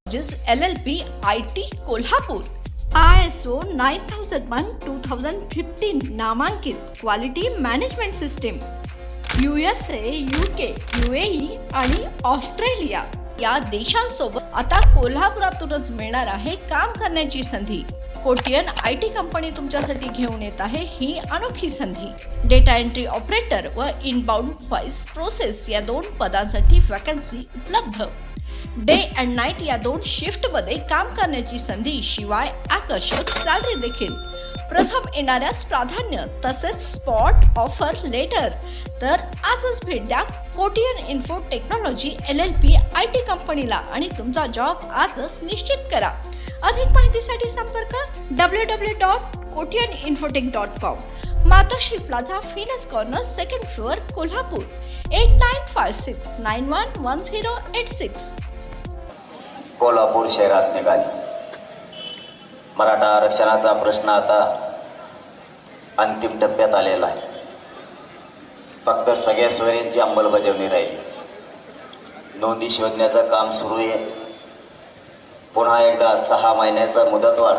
LLP IT Kolhapur ISO 9001:2015 नामांकित quality management system USA, UK, UAE आणि Australia या देशांसोबत आता कोल्हापुरातूनच मिळणार आहे काम करण्याची संधी. कोटियन IT कंपनी तुमच्यासाठी घेऊन येत आहे ही अनोखी संधी. डेटा एंट्री ऑपरेटर व इनबाउंड व्हॉइस प्रोसेस या 2 पदांसाठी वॅकन्सी उपलब्ध. डे अँड नाईट या 2 शिफ्टमध्ये काम करण्याची संधी, शिवाय आकर्षक सॅलरी देखील. प्रथम येणाऱ्यास प्राधान्य तसेच स्पॉट ऑफर लेटर. तर आजच भेट द्या Kotian info technology LLP IT कंपनीला आणि तुमचा जॉब आजच निश्चित करा. अधिक माहितीसाठी संपर्क www.kotiyaninfotech.com. मातोश्री प्लाझा, फिनस corner, 2nd floor, Kolhapur. 8956911086. Kolhapur शहरात निघाली. मराठा आरक्षणाचा प्रश्न आता अंतिम टप्प्यात आलेला आहे. फक्त सगळ्या सोयींची अंमलबजावणी राहिली. नोंदी शोधण्याचं काम सुरू आहे. पुन्हा एकदा 6 महिन्याचा मुदतवाढ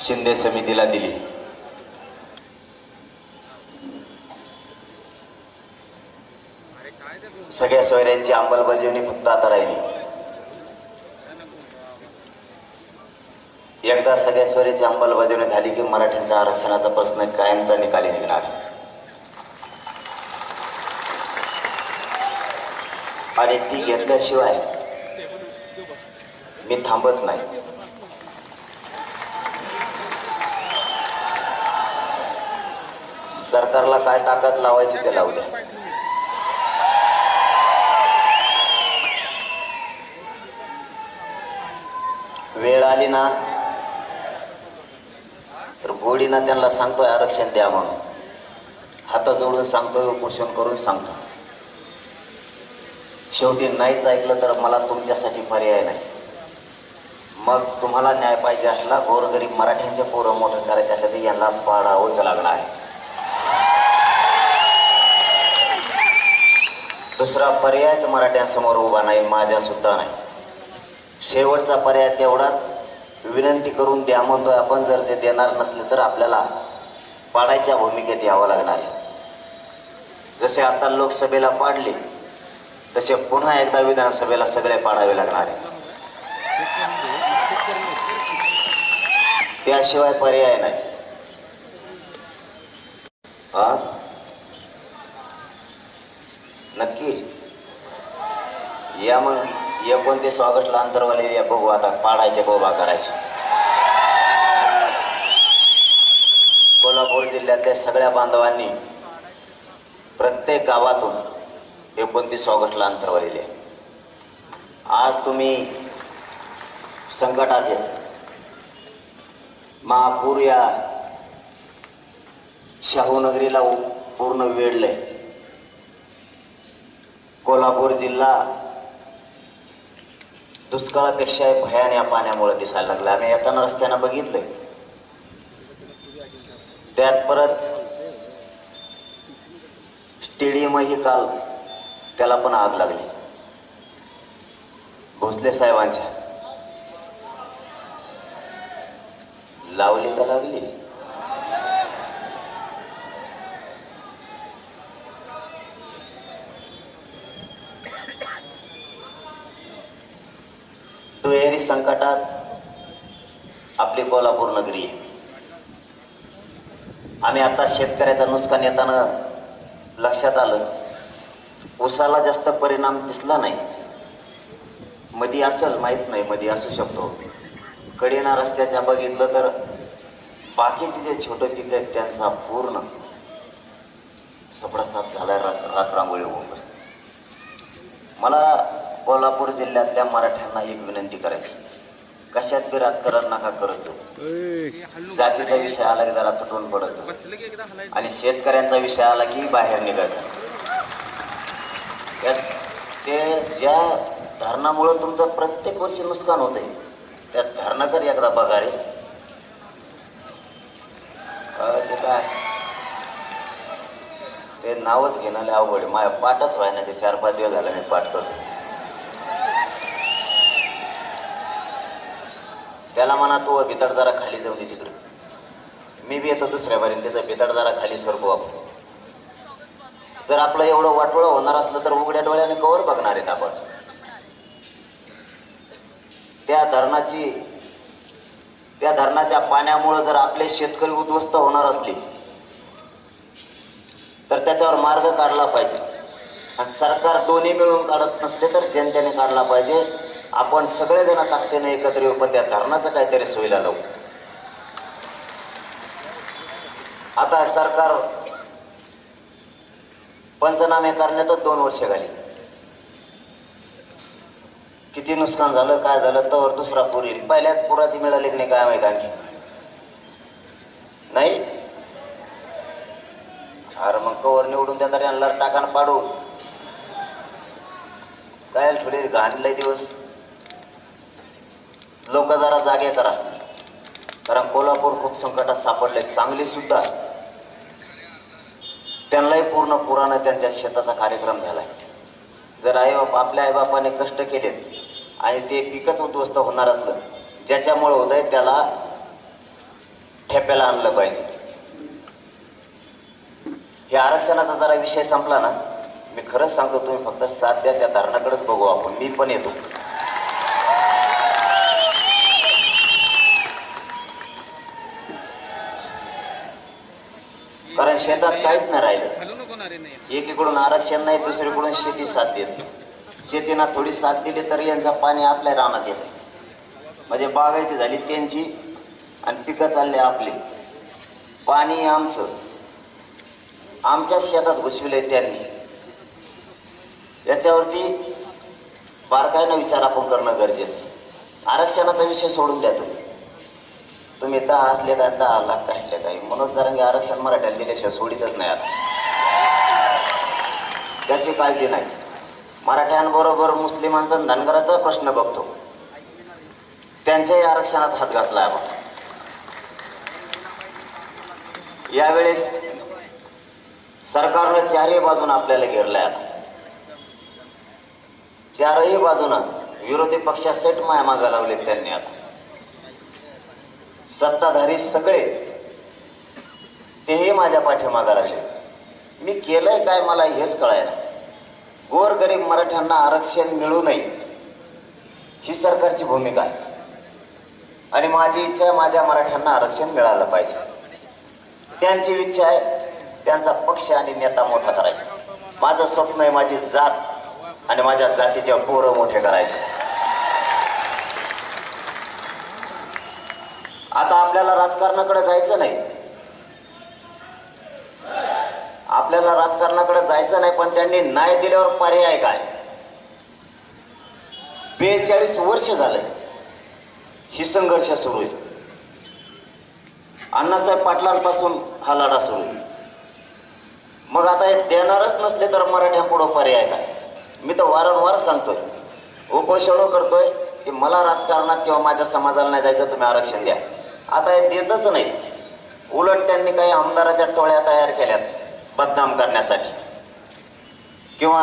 शिंदे समितीला दिली. सगळ्या सोयऱ्यांची अंमलबजावणी फक्त आता राहिली. एकदा सगळ्या सोयरीची अंमलबजावणी झाली की मराठ्यांच्या आरक्षणाचा प्रश्न कायमचा निकाली निघणार. आणि ती घेतल्याशिवाय मी थांबत नाही. सरकारला काय ताकद लावायची ते लावू द्या. वेळ आली ना तर गोडीनं त्यांना सांगतोय आरक्षण द्या म्हणून. हात जोडून सांगतोय, उपोषण करून सांगतो. शेवटी नाहीच ऐकलं तर मला तुमच्यासाठी पर्याय नाही. मग तुम्हाला न्याय पाहिजे असला, गोरगरीब मराठ्यांचे पोरं मोठं करायचे असलं तर यांना पाडावंच लागणार आहे. दुसरा पर्यायच मराठ्यांसमोर उभा नाही, माझ्या सुद्धा नाही. शेवटचा पर्याय तेवढाच, विनंती करून द्या म्हणतोय आपण. जर ते देणार नसले तर आपल्याला पाडायच्या भूमिकेत यावं लागणार आहे. जसे आता लोकसभेला पाडले तसे पुन्हा एकदा विधानसभेला सगळे पाडावे लागणार आहे. त्याशिवाय पर्याय नाही. हा, नक्की या. मग 29 ऑगस्टला अंतरवाले या बघू. आता पाडायचे बोबा करायचे. कोल्हापूर जिल्ह्यातल्या सगळ्या बांधवांनी प्रत्येक गावातून 29 ऑगस्टला अंतरवालेले. आज तुम्ही संकटात आहेत. महापूर या शाहूनगरीला पूर्ण वेढलंय. कोल्हापूर जिल्हा दुष्काळापेक्षा भयान या पाण्यामुळे दिसायला लागला. आम्ही येताना रस्त्यानं बघितलंय. त्यात परत स्टेडियमही काल त्याला पण आग लागली. भोसले साहेबांच्या लावली का लागली. दुहेरी संकटात आपली कोल्हापूर नगरी आहे. आम्ही आता शेतकऱ्याचं नुकसान येताना लक्षात आलं. ऊसाला जास्त परिणाम दिसला नाही. मधी असेल, माहित नाही, मधी असू शकतो. कडेना रस्त्याच्या बघितलं तर बाकीचे जे छोटे पीक आहेत त्यांचा पूर्ण सपडासाप झाला. रातरांगोळी होऊन बसली. मला कोल्हापूर जिल्ह्यातल्या मराठ्यांना एक विनंती करायची. कशात बी राजकारण नका करत. जातीचा विषय आला की जरा तुटून पडत आणि शेतकऱ्यांचा विषय आला की बाहेर निघायचं. ते ज्या धरणामुळे तुमचं प्रत्येक वर्षी नुकसान होतंय त्या धरणाकर एकदा बघा रे. ते काय ते नावच घेणारे अवघड. माझ्या पाठच व्हायना ते 4-5 दिवस झालं मी पाठ करतो. त्याला म्हणा तू बितड जरा खाली जाऊ दे तिकडे, मी बी येतो दुसऱ्या बारीन त्याचा बितड जरा खाली सरकू आपण. जर आपलं एवढं वाटोळं होणार असलं तर उघड्या डोळ्याने कवर बघणार आहेत आपण. त्या धरणाच्या पाण्यामुळे जर आपले शेतकरी उद्ध्वस्त होणार असले तर त्याच्यावर मार्ग काढला पाहिजे. आणि सरकार दोन्ही मिळून काढत नसले तर जनतेने काढला पाहिजे. आपण सगळेजण ताकदीने एकत्र येऊ, पण त्या धरणाचं काहीतरी सोयीला लावू. आता सरकार पंचनामे करण्यातच 2 वर्ष झाली. किती नुकसान झालं काय झालं तर दुसरा पूर येईल. पहिल्याच पुराची मिळाली की नाही काय माहिती आणखी नाही. अरे मग कवर निवडून देणार यांना टाकान पाडू काय थोडी घाणलंय दिवस. लोक जरा जागे करा, कारण कोल्हापूर खूप संकटात सापडले. सांगली सुद्धा त्यांनाही पूर्ण पुरानं त्यांच्या शेताचा कार्यक्रम झालाय. जर आपल्या आईबापाने कष्ट केलेत आणि ते पिकच उद्ध्वस्त होणार असलं ज्याच्यामुळे होतंय त्याला ठेप्याला आणलं पाहिजे. हे आरक्षणाचा जरा विषय संपला ना, मी खरंच सांगतो तुम्ही फक्त साथ द्या, त्या धरणाकडेच बघू आपण. मी पण येतो. कारण शेतात काहीच नाही राहिलं. एकीकडून आरक्षण नाही, दुसरीकडून शेती साथ देत. शेतीना थोडी साथ दिली तर यांचं पाणी आपल्या रानात येते. म्हणजे बागायती झाली त्यांची आणि पिकं चालले आपली. पाणी आमचं आमच्या शेतात घुसविलंय त्यांनी. याच्यावरती बारकाईनं विचार आपण करणं गरजेचं आहे. आरक्षणाचा विषय सोडून द्या तुम्ही 10 असले काय 10 लाख काढले काय. मनोज जरांगे आरक्षण मराठ्याला दिल्याशिवाय सोडितच नाही. आता त्याची काळजी नाही. मराठ्यांबरोबर मुस्लिमांचा धनगराचा प्रश्न बघतो, त्यांच्याही आरक्षणात हात घातला आपण. यावेळेस सरकारनं चारही बाजून आपल्याला घेरलंय. आता चारही बाजूनं विरोधी पक्षासेट माया मागा लावलेत त्यांनी. आता सत्ताधारी सगळे तेही माझ्या पाठीमागा लागले. मी केलंय काय मला हेच कळायला. गोरगरीब मराठ्यांना आरक्षण मिळू नये ही सरकारची भूमिका आहे. आणि माझी इच्छा आहे माझ्या मराठ्यांना आरक्षण मिळालं पाहिजे. त्यांची इच्छा आहे त्यांचा पक्ष आणि नेता मोठा करायचा. माझं स्वप्न आहे माझी जात आणि माझ्या जातीच्या पोरं मोठे करायचे. आता आपल्याला राजकारणाकडे जायचं नाही. आपल्याला राजकारणाकडे जायचं नाही, पण त्यांनी न्याय दिल्यावर पर्याय काय. 42 वर्ष झाले ही संघर्ष सुरू आहे. अण्णासाहेब पाटलांपासून हा लढा सुरू आहे. मग आता हे देणारच नसले तर मराठ्यांपुढे पर्याय काय. मी तर वारंवार सांगतोय, उपोषण करतोय की मला राजकारणात किंवा माझ्या समाजाला नाही जायचं, तुम्ही आरक्षण द्या. आता हे देतच नाही. उलट त्यांनी काही आमदाराच्या टोळ्या तयार केल्यात बदनाम करण्यासाठी किंवा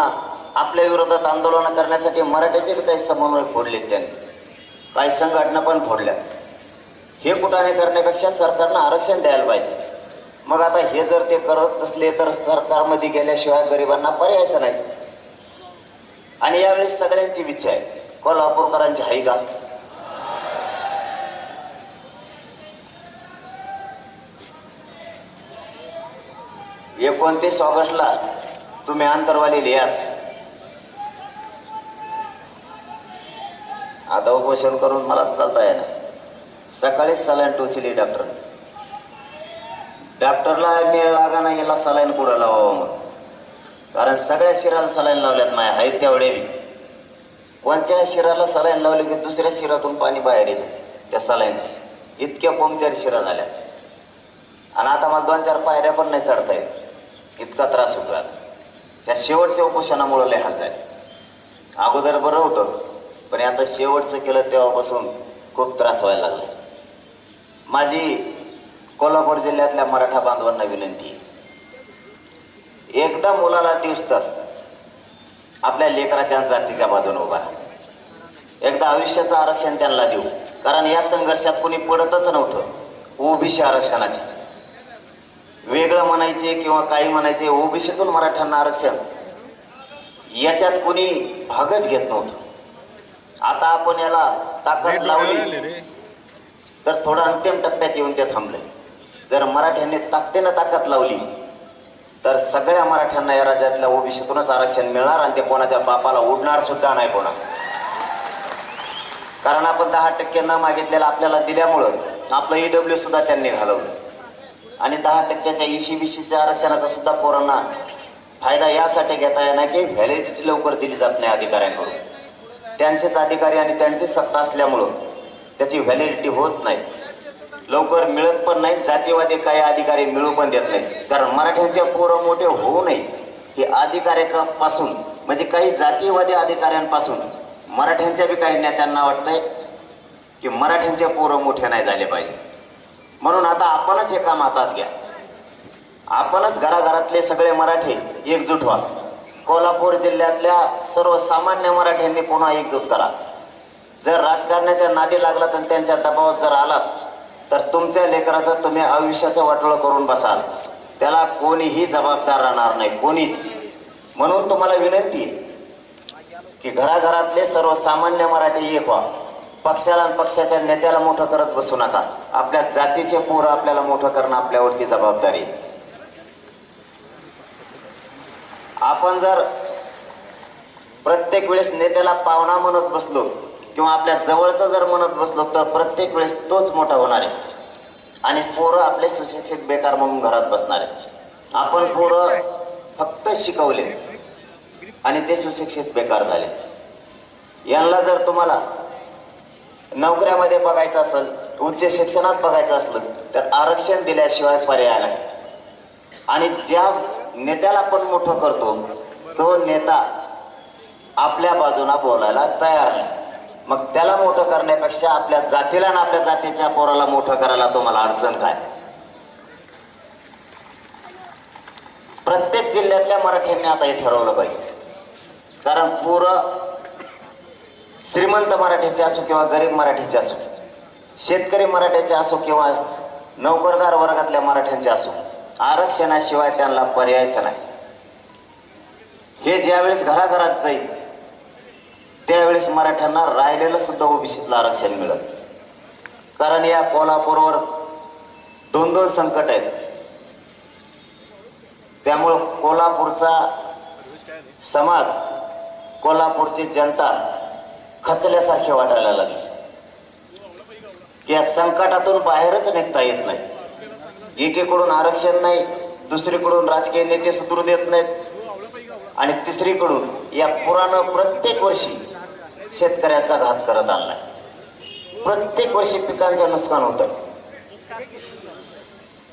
आपल्या विरोधात आंदोलन करण्यासाठी. मराठ्याचे बी काही समन्वय फोडलेत त्यांनी, काही संघटना पण फोडल्यात. हे कुठाने करण्यापेक्षा सरकारनं आरक्षण द्यायला पाहिजे. मग आता हे जर ते करत नसले तर सरकारमध्ये गेल्याशिवाय गरिबांना पर्यायचं नाही. आणि यावेळेस सगळ्यांची इच्छा आहे, कोल्हापूरकरांची हाई का. 29 ऑगस्टला तुम्ही आंतरवाली लिहाच. आता उपोषण करून मला चालता येणार. सकाळीच सलाईन टोचली डॉक्टरला मी लागा नाही याला सलाईन कुठं लावावं मग. कारण सगळ्या शिराला सलाईन लावल्यात माया आहेत तेवढे. कोणत्या शिराला सलाईन लावली की दुसऱ्या शिरातून पाणी बाहेर येतं त्या सलाईनचे. इतक्या पंक्चर शिरा झाल्या. आणि आता मला 2-4 पायऱ्या पण नाही चढता येत, इतका त्रास होतो. त्या शेवटच्या उपोषणामुळे लय हाल झाले. अगोदर बरं होतं, पण आता शेवटचं केलं तेव्हापासून खूप त्रास व्हायला लागला. माझी कोल्हापूर जिल्ह्यातल्या मराठा बांधवांना विनंती आहे, एकदा मुलाला दिवस तर आपल्या लेकराच्या जातीच्या बाजूने उभा राहा. एकदा आयुष्याचं आरक्षण त्यांना देऊ. कारण या संघर्षात कोणी पडतच नव्हतं ओबीसी आरक्षणाचे. वेगळं म्हणायचे किंवा काही म्हणायचे, ओबीसीतून मराठ्यांना आरक्षण याच्यात कोणी भागच घेत नव्हतं. आता आपण याला ताकद लावली तर थोडं अंतिम टप्प्यात येऊन ते थांबले. जर मराठ्यांनी ताकदीनं ताकद लावली तर सगळ्या मराठ्यांना या राज्यातल्या ओबीसीतूनच आरक्षण मिळणार आणि ते कोणाच्या बापाला उडणार सुद्धा नाही कोणा. कारण आपण 10% न मागितलेलं आपल्याला दिल्यामुळं आपलं ईडब्ल्यू सुद्धा त्यांनी घालवलं आणि 10%च्या ईसीबीसीच्या आरक्षणाचा सुद्धा पोरांना फायदा यासाठी घेता येणार की व्हॅलिडिटी लवकर दिली जात नाही अधिकाऱ्यांकडून. त्यांचेच अधिकारी आणि त्यांचीच सत्ता असल्यामुळं त्याची व्हॅलिडिटी होत नाही, लवकर मिळत पण नाही. जातीवादी काही अधिकारी मिळू पण देत नाहीत. कारण मराठ्यांचे पोरं मोठे होऊ नये हे अधिकाऱ्यापासून म्हणजे काही जातीवादी अधिकाऱ्यांपासून मराठ्यांच्या बी काही नेत्यांना वाटतंय की मराठ्यांचे पोरं मोठे नाही झाले पाहिजे. म्हणून आता आपणच हे काम हातात घ्या. आपणच घराघरातले सगळे मराठी एकजूट व्हा. कोल्हापूर जिल्ह्यातल्या सर्वसामान्य मराठ्यांनी पुन्हा एकजूट करा. जर राजकारणाच्या नादी लागला तर त्यांच्या दबावात जर आलात तर तुमच्या लेकराचं तुम्ही आयुष्याचं वाटोळं करून बसाल. त्याला कोणीही जबाबदार राहणार नाही, कोणीच. म्हणून तुम्हाला विनंती आहे की घराघरातले सर्वसामान्य मराठी एक व्हा. पक्षाला आणि पक्षाच्या नेत्याला मोठं करत बसू नका. आपल्या जातीचे पोरं आपल्याला मोठं करणं आपल्यावरती जबाबदारी आहे. आपण जर प्रत्येक वेळेस नेत्याला पाहुणा म्हणत बसलो किंवा आपल्या जवळचं जर म्हणत बसलो तर प्रत्येक वेळेस तोच मोठा होणार आहे आणि पोरं आपले सुशिक्षित बेकार म्हणून घरात बसणार आहे. आपण पोरं फक्त शिकवले आणि ते सुशिक्षित बेकार झाले. यांना जर तुम्हाला नोकऱ्यामध्ये बघायचं असेल, उच्च शिक्षणात बघायचं असलं तर आरक्षण दिल्याशिवाय पर्याय नाही. आणि ज्या नेत्याला आपण मोठं करतो तो नेता आपल्या बाजूला बोलायला तयार नाही. मग त्याला मोठं करण्यापेक्षा आपल्या जातीला आणि आपल्या जातीच्या पोराला मोठं करायला तुम्हाला अडचण काय? प्रत्येक जिल्ह्यातल्या मराठ्यांनी आता हे ठरवलं पाहिजे. कारण पोरं श्रीमंत मराठीचे असो किंवा गरीब मराठीचे असो, शेतकरी मराठ्याचे असो किंवा नोकरदार वर्गातल्या मराठ्यांचे असो, आरक्षणाशिवाय त्यांना पर्यायच नाही. हे ज्यावेळेस घराघरात जाईल त्यावेळेस मराठ्यांना राहिलेलं सुद्धा ओबीसीतलं आरक्षण मिळत. कारण या कोल्हापूरवर 2 संकट आहेत. त्यामुळं कोल्हापूरचा समाज, कोल्हापूरची जनता खचल्यासारखे वाटायला लागली की या संकटातून बाहेरच निघता येत नाही. एकीकडून आरक्षण नाही, दुसरीकडून राजकीय नेते सुधरू देत नाहीत आणि तिसरीकडून या पुरानं प्रत्येक वर्षी शेतकऱ्याचा घात करत आणलाय. प्रत्येक वर्षी पिकांचं नुकसान होतं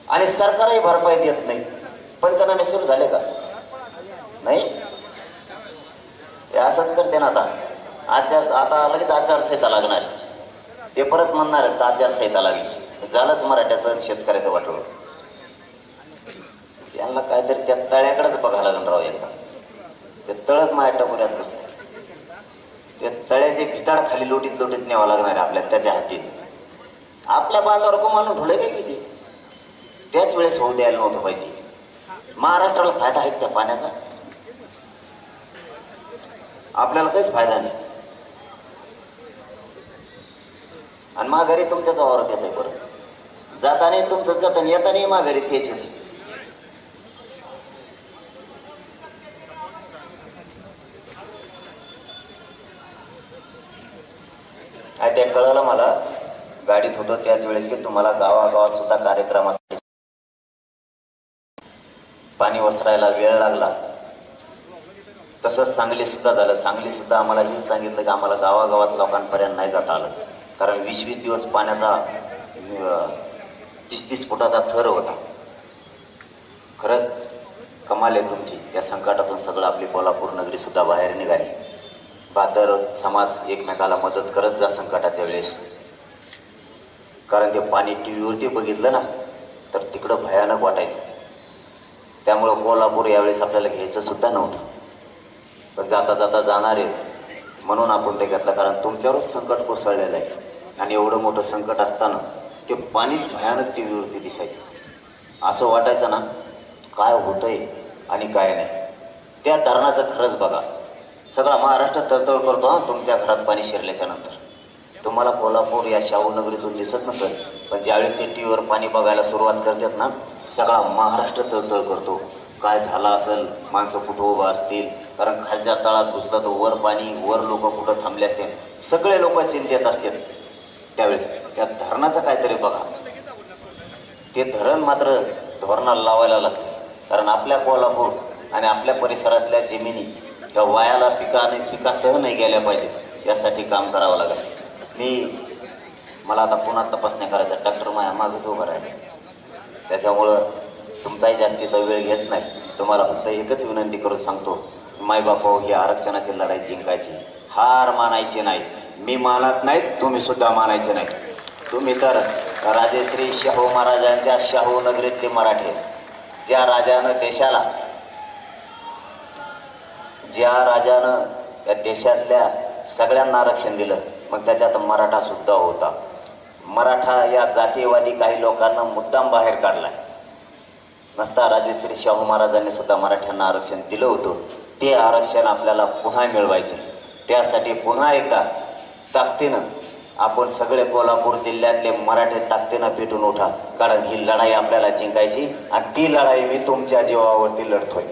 आणि सरकारही भरपाई देत नाही. पंचनामे सुरू झाले का? नाही. हे असंच करते ना. आता लगेच आचारसंहिता लागणार. ते परत म्हणणार आहेत आचारसंहिता लागली. झालंच मराठ्याचं शेतकऱ्याचं वाटोळं. यांना काहीतरी त्या तळ्याकडेच बघायला लागणार राव. एकदा ते तळच माया टकोऱ्यात बसले. ते तळ्याचे भिताड खाली लोटीत लोटीत न्यावं लागणार आहे आपल्या त्याच्या हातीत. आपल्या बांधावर गुमानून ठेवले काय किती त्याच वेळेस होऊ द्यायला नव्हतं पाहिजे. महाराष्ट्राला फायदा आहे त्या पाण्याचा? आपल्याला काहीच फायदा नाही. आणि माघारी तुमच्याच वावरात येतोय. परत जाताना तुमचं जाताना येताना माघारी तेच येते. ते कळलं मला. गाडीत होतो त्याच वेळेस की तुम्हाला गावागावात सुद्धा कार्यक्रम असते. पाणी वसरायला वेळ लागला. तसंच सांगली सुद्धा झालं. सांगली सुद्धा आम्हाला हेच सांगितलं की आम्हाला गावागावात लोकांपर्यंत नाही जाता आलं. कारण 20-20 दिवस पाण्याचा 30-30 फुटाचा थर होता. खरंच कमाल आहे तुमची. या संकटातून सगळं आपली कोल्हापूर नगरी सुद्धा बाहेर निघाली. बातर समाज एकमेकाला मदत करत जा संकटाच्या वेळेस. कारण ते पाणी टीव्हीवरती बघितलं ना तर तिकडं भयानक वाटायचं. त्यामुळं कोल्हापूर यावेळेस आपल्याला घ्यायचं सुद्धा नव्हतं. पण जाता जाता जाणार आहे म्हणून आपण ते घेतलं. कारण तुमच्यावरच संकट कोसळलेलं आहे. आणि एवढं मोठं संकट असताना ते पाणीच भयानक टी व्हीवरती दिसायचं. असं वाटायचं ना काय होतंय आणि काय नाही. त्या धरणाचं खरंच बघा, सगळा महाराष्ट्र तळतळ करतो हा तुमच्या घरात पाणी शिरल्याच्या नंतर. तुम्हाला कोल्हापूर या शाहू नगरीतून दिसत नसेल, पण ज्यावेळेस ते टी व्हीवर पाणी बघायला सुरुवात करतात ना, सगळा महाराष्ट्र तळतळ करतो. काय झालं असेल, माणसं कुठं उभं असतील, कारण खालच्या तळात घुसलं तर वर पाणी, वर लोक कुठं थांबले असतील, सगळे लोक चिंतेत असतात. त्यावेळेस त्या धरणाचं काहीतरी बघा. ते धरण मात्र धोरणाला लावायला लागते, कारण आपल्या कोल्हापूर आणि आपल्या परिसरातल्या जमिनी त्या वायाला पिकासह नाही गेल्या पाहिजे, यासाठी काम करावं लागेल. मला आता पुन्हा तपासण्या करायचा, डॉक्टर माझ्या मागेच उभं राहिले. त्याच्यामुळं तुमचाही जास्तीचा वेळ घेत नाही. तुम्हाला फक्त एकच विनंती करून सांगतो, मायबापाओ, ही आरक्षणाची लढाई जिंकायची, हार मानायची नाही. मी मानत नाहीत, तुम्ही सुद्धा मानायचे नाही. तुम्ही तर राजेश्री शाहू महाराजांच्या शाहू नगरीतले मराठी आहेत. ज्या राजानं या देशातल्या सगळ्यांना आरक्षण दिलं, मग त्याच्यात मराठा सुद्धा होता. मराठा या जातीयवादी काही लोकांना मुद्दाम बाहेर काढलाय. नसता राजेश्री शाहू महाराजांनी सुद्धा मराठ्यांना आरक्षण दिलं होतं. ते आरक्षण आपल्याला पुन्हा मिळवायचं. त्यासाठी पुन्हा एकदा ताकदीनं आपण सगळे कोल्हापूर जिल्ह्यातले मराठे ताकदीनं पेटून उठा, कारण ही लढाई आपल्याला जिंकायची आणि ती लढाई मी तुमच्या जीवावरती लढतोय.